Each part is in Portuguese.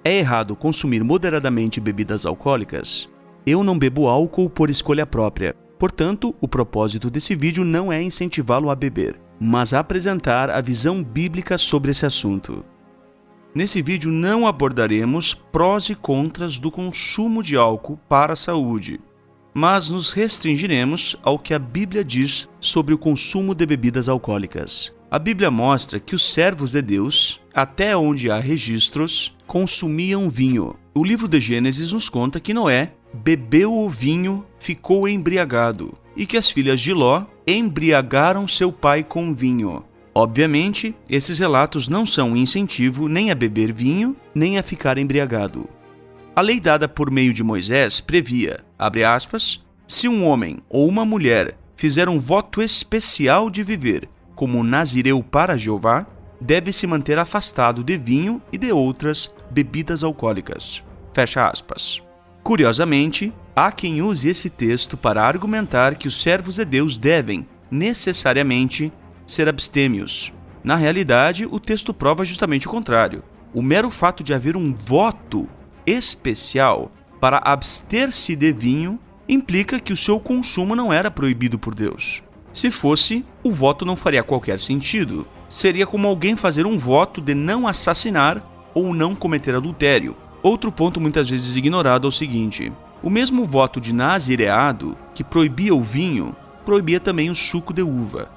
É errado consumir moderadamente bebidas alcoólicas? Eu não bebo álcool por escolha própria, portanto, o propósito desse vídeo não é incentivá-lo a beber, mas apresentar a visão bíblica sobre esse assunto. Nesse vídeo não abordaremos prós e contras do consumo de álcool para a saúde, mas nos restringiremos ao que a Bíblia diz sobre o consumo de bebidas alcoólicas. A Bíblia mostra que os servos de Deus, até onde há registros, consumiam vinho. O livro de Gênesis nos conta que Noé bebeu o vinho, ficou embriagado, e que as filhas de Ló embriagaram seu pai com vinho. Obviamente, esses relatos não são um incentivo nem a beber vinho, nem a ficar embriagado. A lei dada por meio de Moisés previa, abre aspas, se um homem ou uma mulher fizer um voto especial de viver como nazireu para Jeová, deve se manter afastado de vinho e de outras bebidas alcoólicas. Fecha aspas. Curiosamente, há quem use esse texto para argumentar que os servos de Deus devem, necessariamente, ser abstêmios. Na realidade, o texto prova justamente o contrário. O mero fato de haver um voto especial para abster-se de vinho implica que o seu consumo não era proibido por Deus. Se fosse, o voto não faria qualquer sentido. Seria como alguém fazer um voto de não assassinar ou não cometer adultério. Outro ponto muitas vezes ignorado é o seguinte: o mesmo voto de nazireado, que proibia o vinho, proibia também o suco de uva.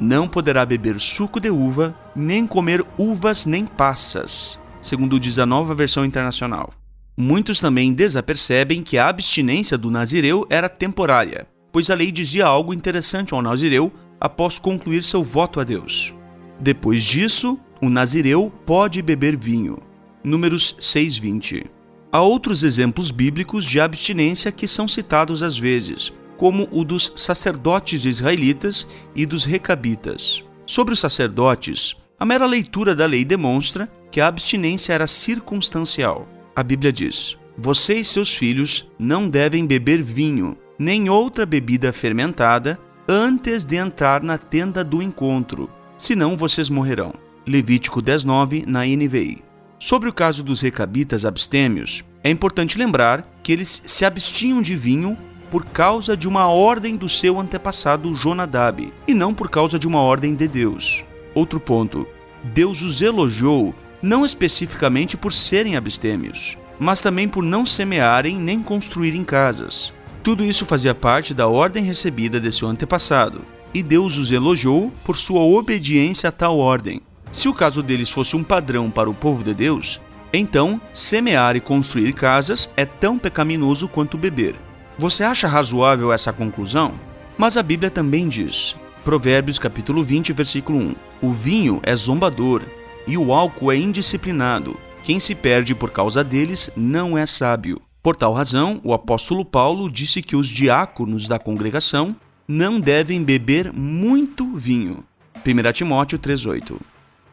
Não poderá beber suco de uva, nem comer uvas nem passas, segundo diz a Nova Versão Internacional. Muitos também desapercebem que a abstinência do nazireu era temporária, pois a lei dizia algo interessante ao nazireu após concluir seu voto a Deus. Depois disso, o nazireu pode beber vinho. Números 6:20. Há outros exemplos bíblicos de abstinência que são citados às vezes, como o dos sacerdotes israelitas e dos recabitas. Sobre os sacerdotes, a mera leitura da lei demonstra que a abstinência era circunstancial. A Bíblia diz: você e seus filhos não devem beber vinho, nem outra bebida fermentada, antes de entrar na tenda do encontro, senão vocês morrerão. Levítico 10:9, na NVI. Sobre o caso dos recabitas abstêmios, é importante lembrar que eles se abstinham de vinho por causa de uma ordem do seu antepassado Jonadab, e não por causa de uma ordem de Deus. Outro ponto: Deus os elogiou não especificamente por serem abstêmios, mas também por não semearem nem construírem casas. Tudo isso fazia parte da ordem recebida de seu antepassado, e Deus os elogiou por sua obediência a tal ordem. Se o caso deles fosse um padrão para o povo de Deus, então semear e construir casas é tão pecaminoso quanto beber. Você acha razoável essa conclusão? Mas a Bíblia também diz, Provérbios capítulo 20, versículo 1, o vinho é zombador e o álcool é indisciplinado. Quem se perde por causa deles não é sábio. Por tal razão, o apóstolo Paulo disse que os diáconos da congregação não devem beber muito vinho. 1 Timóteo 3:8.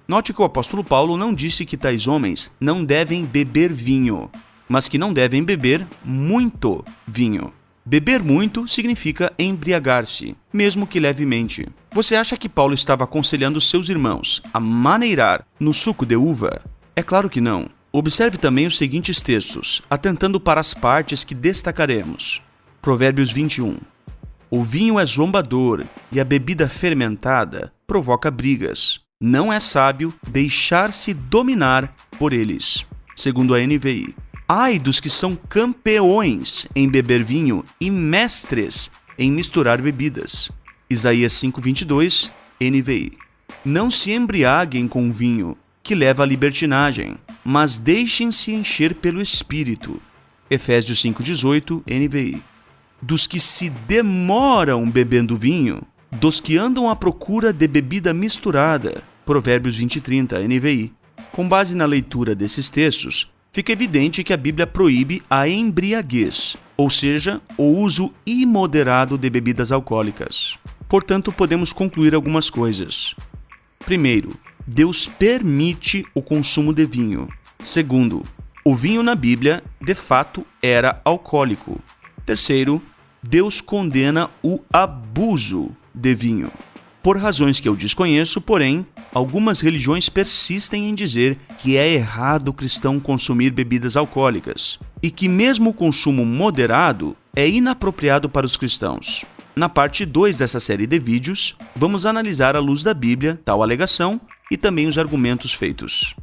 Note que o apóstolo Paulo não disse que tais homens não devem beber vinho, mas que não devem beber muito vinho. Beber muito significa embriagar-se, mesmo que levemente. Você acha que Paulo estava aconselhando seus irmãos a maneirar no suco de uva? É claro que não. Observe também os seguintes textos, atentando para as partes que destacaremos. Provérbios 21. O vinho é zombador e a bebida fermentada provoca brigas. Não é sábio deixar-se dominar por eles. Segundo a NVI. Ai dos que são campeões em beber vinho e mestres em misturar bebidas. Isaías 5:22, NVI. Não se embriaguem com vinho, que leva à libertinagem, mas deixem-se encher pelo Espírito. Efésios 5:18, NVI. Dos que se demoram bebendo vinho, dos que andam à procura de bebida misturada. Provérbios 20:30, NVI. Com base na leitura desses textos, fica evidente que a Bíblia proíbe a embriaguez, ou seja, o uso imoderado de bebidas alcoólicas. Portanto, podemos concluir algumas coisas. Primeiro, Deus permite o consumo de vinho. Segundo, o vinho na Bíblia, de fato, era alcoólico. Terceiro, Deus condena o abuso de vinho. Por razões que eu desconheço, porém, algumas religiões persistem em dizer que é errado o cristão consumir bebidas alcoólicas e que mesmo o consumo moderado é inapropriado para os cristãos. Na parte 2 dessa série de vídeos, vamos analisar à luz da Bíblia tal alegação e também os argumentos feitos.